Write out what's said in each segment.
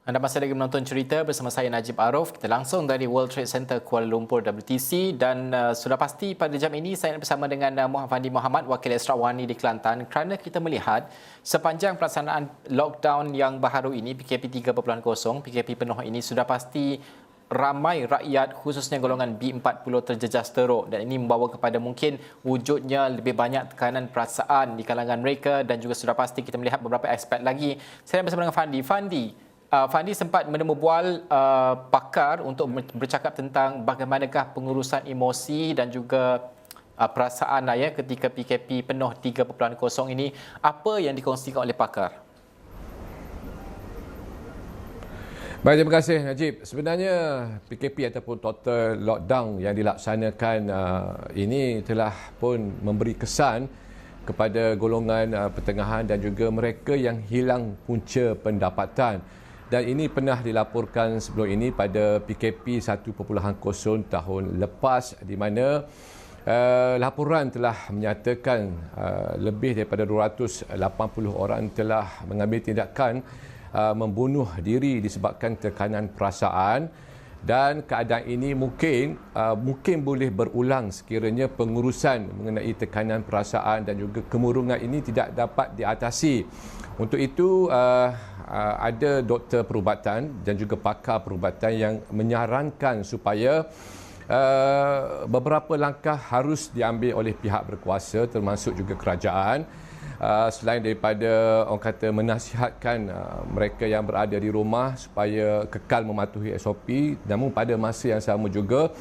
Anda masih lagi menonton cerita bersama saya Najib Arif. Kita langsung dari World Trade Center Kuala Lumpur WTC dan sudah pasti pada jam ini saya bersama dengan Muhammad Fandi Muhammad, Wakil Ekstrawani di Kelantan, kerana kita melihat sepanjang pelaksanaan lockdown yang baharu ini PKP 3.0, PKP penuh ini sudah pasti ramai rakyat khususnya golongan B40 terjejas teruk dan ini membawa kepada mungkin wujudnya lebih banyak tekanan perasaan di kalangan mereka dan juga sudah pasti kita melihat beberapa aspek lagi. Saya bersama dengan Fandi sempat menemu bual pakar untuk bercakap tentang bagaimanakah pengurusan emosi dan juga perasaan ketika PKP penuh 3.0 ini. Apa yang dikongsikan oleh pakar? Baik, terima kasih Najib. Sebenarnya PKP ataupun total lockdown yang dilaksanakan ini telah pun memberi kesan kepada golongan pertengahan dan juga mereka yang hilang punca pendapatan. Dan ini pernah dilaporkan sebelum ini pada PKP 1.0 tahun lepas di mana laporan telah menyatakan lebih daripada 280 orang telah mengambil tindakan membunuh diri disebabkan tekanan perasaan dan keadaan ini mungkin boleh berulang sekiranya pengurusan mengenai tekanan perasaan dan juga kemurungan ini tidak dapat diatasi. Untuk itu ada doktor perubatan dan juga pakar perubatan yang menyarankan supaya beberapa langkah harus diambil oleh pihak berkuasa termasuk juga kerajaan. Selain daripada orang kata menasihatkan mereka yang berada di rumah supaya kekal mematuhi SOP, namun pada masa yang sama juga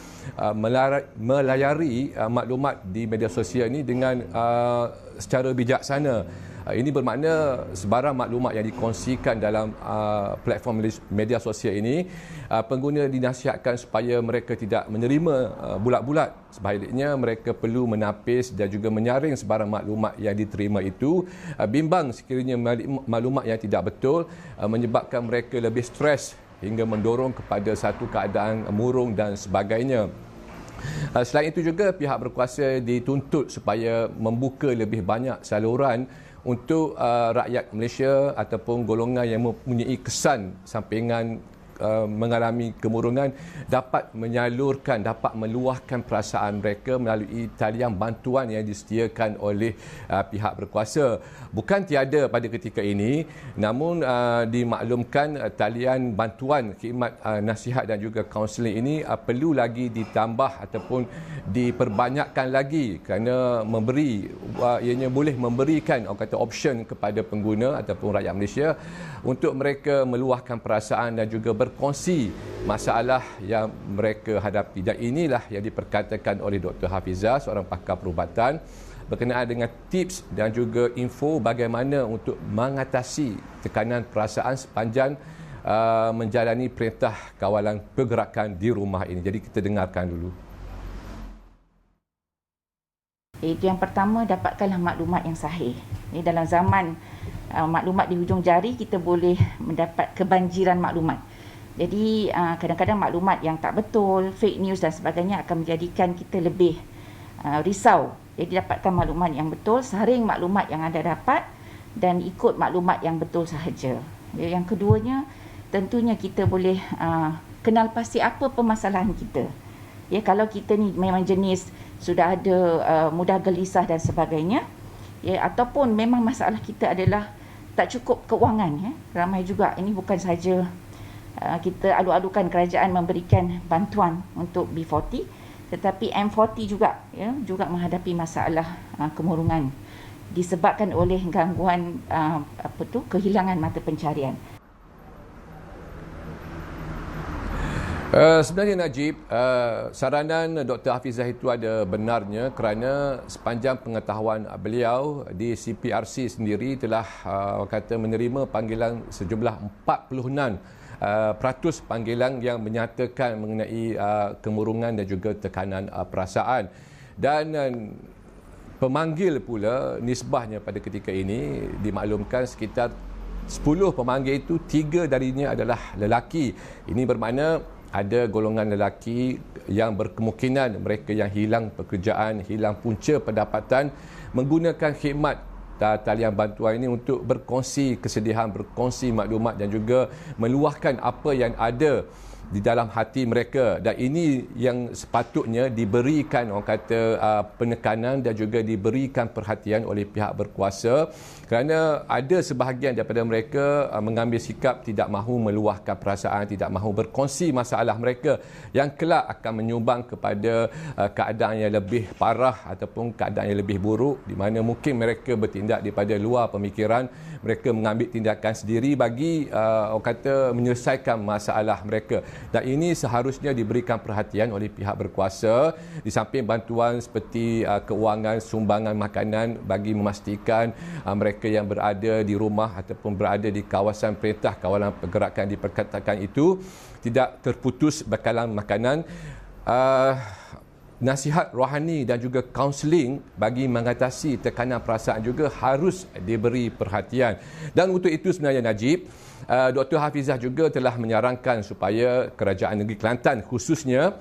melayari maklumat di media sosial ini dengan secara bijaksana. Ini bermakna sebarang maklumat yang dikongsikan dalam platform media sosial ini, pengguna dinasihatkan supaya mereka tidak menerima bulat-bulat. Sebaliknya mereka perlu menapis dan juga menyaring sebarang maklumat yang diterima itu, bimbang sekiranya maklumat yang tidak betul menyebabkan mereka lebih stres hingga mendorong kepada satu keadaan murung dan sebagainya. Selain itu juga pihak berkuasa dituntut supaya membuka lebih banyak saluran untuk rakyat Malaysia ataupun golongan yang mempunyai kesan sampingan mengalami kemurungan dapat menyalurkan, dapat meluahkan perasaan mereka melalui talian bantuan yang disediakan oleh pihak berkuasa. Bukan tiada pada ketika ini, namun dimaklumkan talian bantuan khidmat nasihat dan juga kaunseling ini perlu lagi ditambah ataupun diperbanyakkan lagi kerana ianya boleh memberikan option kepada pengguna ataupun rakyat Malaysia untuk mereka meluahkan perasaan dan juga berkongsi masalah yang mereka hadapi. Dan inilah yang diperkatakan oleh Dr. Hafizah, seorang pakar perubatan, berkenaan dengan tips dan juga info bagaimana untuk mengatasi tekanan perasaan sepanjang menjalani perintah kawalan pergerakan di rumah ini. Jadi kita dengarkan dulu. Itu yang pertama, dapatkanlah maklumat yang sahih. Ini dalam zaman maklumat di hujung jari, kita boleh mendapat kebanjiran maklumat. Jadi kadang-kadang maklumat yang tak betul, fake news dan sebagainya akan menjadikan kita lebih risau. Jadi dapatkan maklumat yang betul, saring maklumat yang anda dapat dan ikut maklumat yang betul sahaja. Yang keduanya, tentunya kita boleh kenal pasti apa permasalahan kita. Ya, kalau kita ni memang jenis sudah ada mudah gelisah dan sebagainya, ya, ataupun memang masalah kita adalah tak cukup keuangan, ya. Ramai juga, ini bukan saja kita adu-adukan kerajaan memberikan bantuan untuk B40, tetapi M40 juga, ya, juga menghadapi masalah kemurungan disebabkan oleh gangguan kehilangan mata pencarian. Sebenarnya Najib, saranan Dr. Hafizah itu ada benarnya kerana sepanjang pengetahuan beliau di CPRC sendiri telah menerima panggilan sejumlah 46% panggilan yang menyatakan mengenai kemurungan dan juga tekanan perasaan. Dan pemanggil pula nisbahnya pada ketika ini dimaklumkan sekitar 10 pemanggil itu 3 darinya adalah lelaki. Ini bermakna ada golongan lelaki yang berkemungkinan mereka yang hilang pekerjaan, hilang punca pendapatan menggunakan khidmat talian bantuan ini untuk berkongsi kesedihan, berkongsi maklumat dan juga meluahkan apa yang ada di dalam hati mereka, dan ini yang sepatutnya diberikan orang kata penekanan dan juga diberikan perhatian oleh pihak berkuasa, kerana ada sebahagian daripada mereka mengambil sikap tidak mahu meluahkan perasaan, tidak mahu berkongsi masalah mereka yang kelak akan menyumbang kepada keadaan yang lebih parah ataupun keadaan yang lebih buruk, di mana mungkin mereka bertindak daripada luar pemikiran, mereka mengambil tindakan sendiri bagi orang kata menyelesaikan masalah mereka. Dan ini seharusnya diberikan perhatian oleh pihak berkuasa, di samping bantuan seperti keuangan, sumbangan makanan bagi memastikan mereka yang berada di rumah ataupun berada di kawasan perintah kawalan pergerakan diperkatakan itu tidak terputus bekalan makanan. Nasihat rohani dan juga kaunseling bagi mengatasi tekanan perasaan juga harus diberi perhatian. Dan untuk itu sebenarnya Najib, Dr. Hafizah juga telah menyarankan supaya Kerajaan Negeri Kelantan khususnya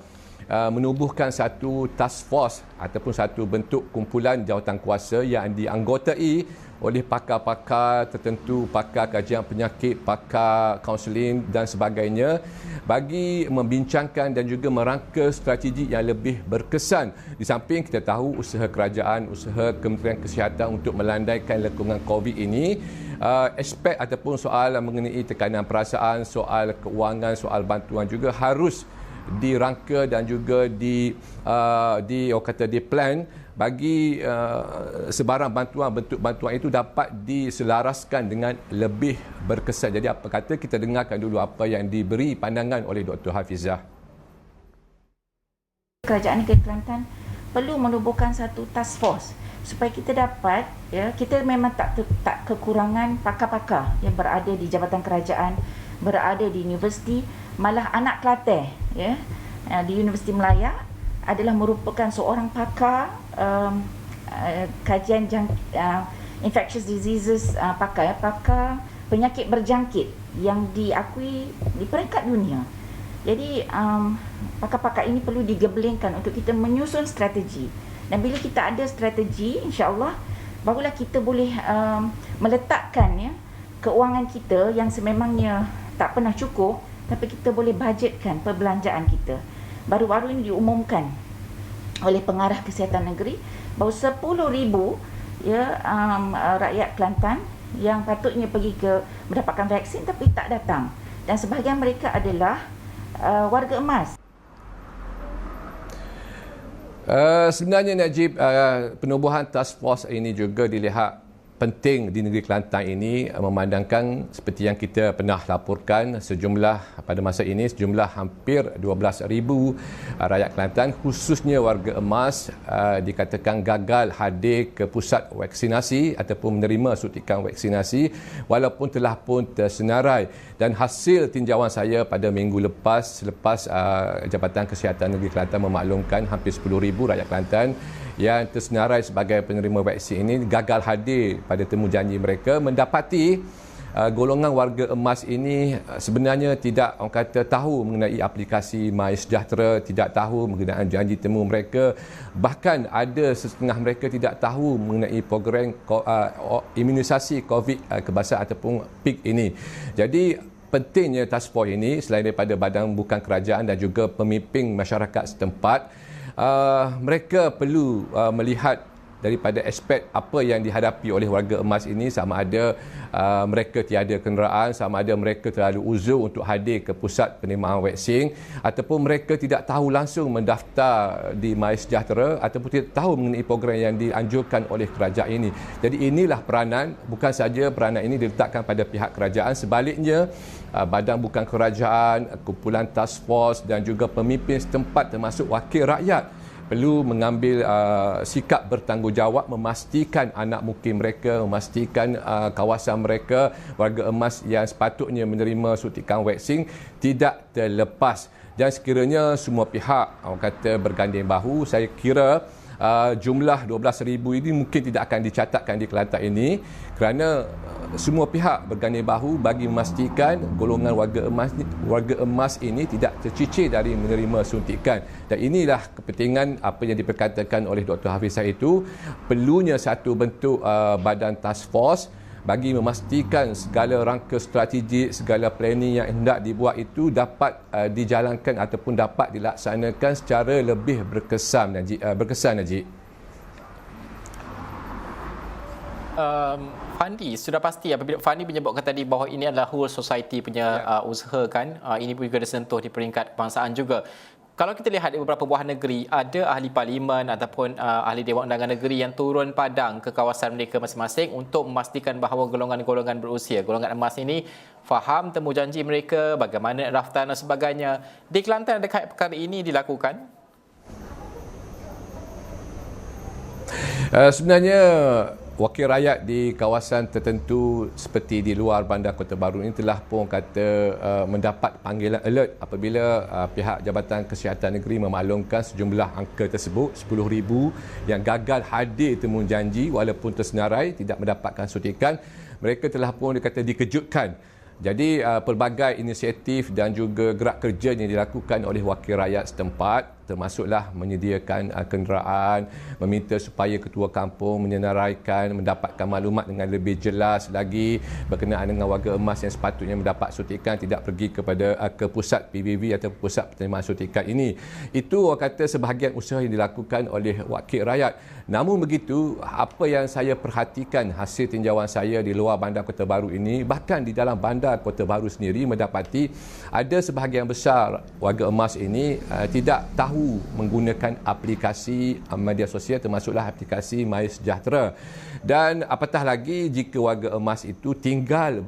menubuhkan satu task force ataupun satu bentuk kumpulan jawatankuasa yang dianggotai oleh pakar-pakar tertentu, pakar kajian penyakit, pakar kaunseling dan sebagainya, bagi membincangkan dan juga merangka strategi yang lebih berkesan. Di samping kita tahu usaha kerajaan, usaha Kementerian Kesihatan untuk melandaikan lekungan COVID ini, aspek ataupun soal mengenai tekanan perasaan, soal keuangan, soal bantuan juga harus dirangka dan juga di plan bagi sebarang bantuan, bentuk bantuan itu dapat diselaraskan dengan lebih berkesan. Jadi apa kata kita dengarkan dulu apa yang diberi pandangan oleh Dr. Hafizah. Kerajaan Negeri Kelantan perlu menubuhkan satu task force supaya kita dapat, kita memang tak kekurangan pakar-pakar yang berada di jabatan kerajaan, berada di universiti, malah anak Kelantan di Universiti Melaya adalah merupakan seorang pakar kajian infectious diseases, pakar penyakit berjangkit yang diakui di peringkat dunia. Jadi pakar-pakar ini perlu digebelingkan untuk kita menyusun strategi, dan bila kita ada strategi, insya-Allah barulah kita boleh meletakkan keuangan kita yang sememangnya tak pernah cukup, tapi kita boleh bajetkan perbelanjaan kita. Baru-baru ini diumumkan oleh pengarah kesihatan negeri bahawa 10,000 rakyat Kelantan yang patutnya pergi mendapatkan vaksin tapi tak datang, dan sebahagian mereka adalah warga emas. Sebenarnya Najib, penubuhan task force ini juga dilihat penting di negeri Kelantan ini, memandangkan seperti yang kita pernah laporkan, pada masa ini sejumlah hampir 12,000 rakyat Kelantan khususnya warga emas dikatakan gagal hadir ke pusat vaksinasi ataupun menerima suntikan vaksinasi walaupun telah pun tersenarai. Dan hasil tinjauan saya pada minggu lepas, selepas Jabatan Kesihatan Negeri Kelantan memaklumkan hampir 10,000 rakyat Kelantan yang tersenarai sebagai penerima vaksin ini gagal hadir pada temu janji mereka, mendapati golongan warga emas ini sebenarnya tidak orang kata tahu mengenai aplikasi MySejahtera, tidak tahu mengenai janji temu mereka, bahkan ada setengah mereka tidak tahu mengenai program imunisasi COVID kebangsaan ataupun PIK ini. Jadi pentingnya task force ini selain daripada badan bukan kerajaan dan juga pemimpin masyarakat setempat, mereka perlu melihat daripada aspek apa yang dihadapi oleh warga emas ini, sama ada mereka tiada kenderaan, sama ada mereka terlalu uzur untuk hadir ke pusat penerimaan vaksin, ataupun mereka tidak tahu langsung mendaftar di MySejahtera ataupun tidak tahu mengenai program yang dianjurkan oleh kerajaan ini. Jadi inilah peranan, bukan saja peranan ini diletakkan pada pihak kerajaan, sebaliknya badan bukan kerajaan, kumpulan task force dan juga pemimpin setempat termasuk wakil rakyat perlu mengambil sikap bertanggungjawab, memastikan anak mukim mereka, memastikan kawasan mereka, warga emas yang sepatutnya menerima suntikan vaksin tidak terlepas. Dan sekiranya semua pihak orang kata berganding bahu, saya kira jumlah 12,000 ini mungkin tidak akan dicatatkan di Kelantan ini kerana semua pihak berganding bahu bagi memastikan golongan warga emas ini tidak tercicir dari menerima suntikan. Dan inilah kepentingan apa yang diperkatakan oleh Dr. Hafizah itu, perlunya satu bentuk badan task force bagi memastikan segala rangka strategik, segala planning yang hendak dibuat itu dapat dijalankan ataupun dapat dilaksanakan secara lebih berkesan, Najib. Fandi, sudah pasti apabila Fandi menyebutkan tadi bahawa ini adalah whole society punya usaha kan, ini pun juga disentuh di peringkat kebangsaan juga. Kalau kita lihat di beberapa buah negeri, ada ahli parlimen ataupun ahli Dewan Undangan Negeri yang turun padang ke kawasan mereka masing-masing untuk memastikan bahawa golongan-golongan berusia, golongan emas ini faham temu janji mereka, bagaimana daftar dan sebagainya. Di Kelantan adakah perkara ini dilakukan? Sebenarnya wakil rakyat di kawasan tertentu seperti di luar Bandar Kota Baru ini telah pun mendapat panggilan alert apabila pihak Jabatan Kesihatan Negeri memaklumkan sejumlah angka tersebut 10,000 yang gagal hadir temu janji walaupun tersenarai tidak mendapatkan suntikan. Mereka telah pun dikejutkan. Jadi pelbagai inisiatif dan juga gerak kerja yang dilakukan oleh wakil rakyat setempat termasuklah menyediakan kenderaan, meminta supaya ketua kampung menyenaraikan, mendapatkan maklumat dengan lebih jelas lagi berkenaan dengan warga emas yang sepatutnya mendapat suntikan, tidak pergi ke pusat PBB atau pusat penerimaan suntikan ini. Itu orang kata sebahagian usaha yang dilakukan oleh wakil rakyat. Namun begitu, apa yang saya perhatikan hasil tinjauan saya di luar Bandar Kota Baru ini, bahkan di dalam Bandar Kota Baru sendiri mendapati ada sebahagian besar warga emas ini tidak tahu menggunakan aplikasi media sosial termasuklah aplikasi MySejahtera. Dan apatah lagi jika warga emas itu tinggal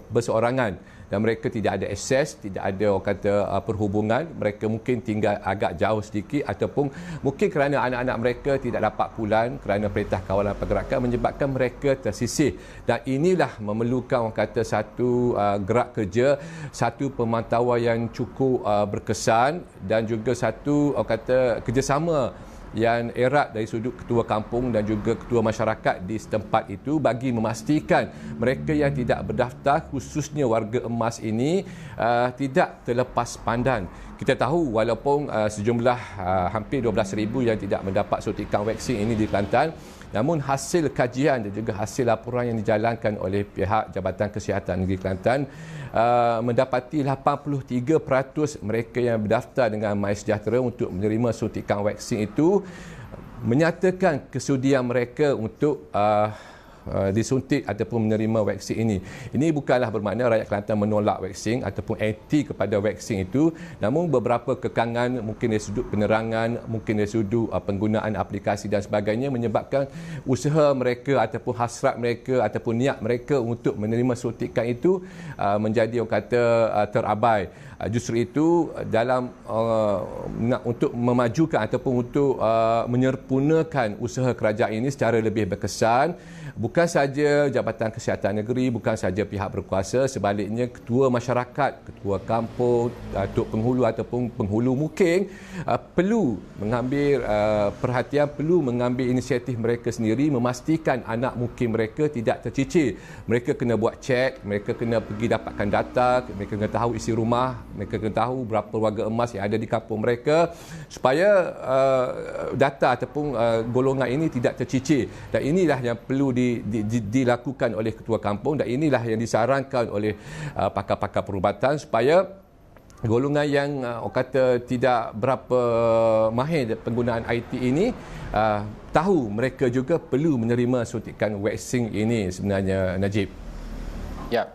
berseorangan dan mereka tidak ada akses, tidak ada orang kata perhubungan, mereka mungkin tinggal agak jauh sedikit ataupun mungkin kerana anak-anak mereka tidak dapat pulang kerana Perintah Kawalan Pergerakan menyebabkan mereka tersisih. Dan inilah memerlukan orang kata satu gerak kerja, satu pemantauan yang cukup berkesan dan juga satu orang kata kerjasama yang erat dari sudut ketua kampung dan juga ketua masyarakat di setempat itu bagi memastikan mereka yang tidak berdaftar khususnya warga emas ini tidak terlepas pandang. Kita tahu walaupun sejumlah hampir 12,000 yang tidak mendapat suntikan vaksin ini di Kelantan, namun hasil kajian dan juga hasil laporan yang dijalankan oleh pihak Jabatan Kesihatan Negeri Kelantan mendapati 83% mereka yang berdaftar dengan MySejahtera untuk menerima suntikan vaksin itu menyatakan kesudian mereka untuk disuntik ataupun menerima vaksin ini. Ini bukanlah bermakna rakyat Kelantan menolak vaksin ataupun anti kepada vaksin itu, namun beberapa kekangan mungkin dari sudut penerangan, mungkin dari sudut penggunaan aplikasi dan sebagainya menyebabkan usaha mereka ataupun hasrat mereka ataupun niat mereka untuk menerima suntikan itu menjadi orang kata terabai. Justru itu dalam untuk memajukan ataupun untuk menyempurnakan usaha kerajaan ini secara lebih berkesan, bukan saja Jabatan Kesihatan Negeri, bukan saja pihak berkuasa, sebaliknya ketua masyarakat, ketua kampung, Tok Penghulu ataupun penghulu mukim perlu mengambil perhatian, perlu mengambil inisiatif mereka sendiri memastikan anak mukim mereka tidak tercicir. Mereka kena buat cek, mereka kena pergi dapatkan data, mereka kena tahu isi rumah, mereka kena tahu berapa warga emas yang ada di kampung mereka supaya data ataupun golongan ini tidak tercicir. Dan inilah yang perlu dilakukan oleh ketua kampung dan inilah yang disarankan oleh pakar-pakar perubatan supaya golongan yang orang kata tidak berapa mahir penggunaan IT ini tahu mereka juga perlu menerima suntikan vaksin ini sebenarnya, Najib. Ya.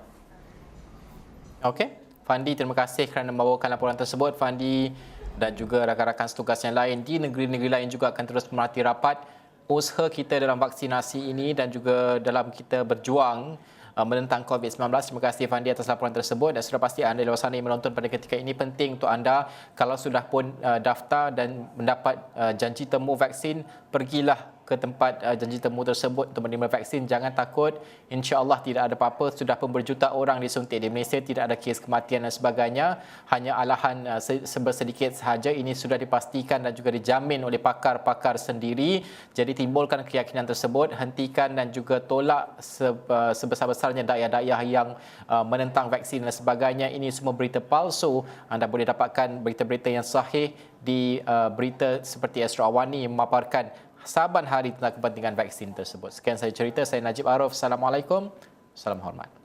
Okey. Fandi, terima kasih kerana membawakan laporan tersebut. Fandi dan juga rakan-rakan setugas yang lain di negeri-negeri lain juga akan terus memerhati rapat usaha kita dalam vaksinasi ini dan juga dalam kita berjuang menentang COVID-19. Terima kasih Fandi atas laporan tersebut dan sudah pasti anda di luar sana yang menonton pada ketika ini penting untuk anda kalau sudah pun daftar dan mendapat janji temu vaksin, pergilah ke tempat janji temu tersebut untuk menerima vaksin, jangan takut. InsyaAllah tidak ada apa-apa. Sudah pun berjuta orang disuntik di Malaysia, tidak ada kes kematian dan sebagainya. Hanya alahan sedikit sahaja. Ini sudah dipastikan dan juga dijamin oleh pakar-pakar sendiri. Jadi timbulkan keyakinan tersebut, hentikan dan juga tolak sebesar-besarnya daya-daya yang menentang vaksin dan sebagainya. Ini semua berita palsu. Anda boleh dapatkan berita-berita yang sahih di berita seperti Ashraf Awani yang memaparkan saban hari tentang kepentingan vaksin tersebut. Sekian saya cerita. Saya Najib Arif. Assalamualaikum. Salam hormat.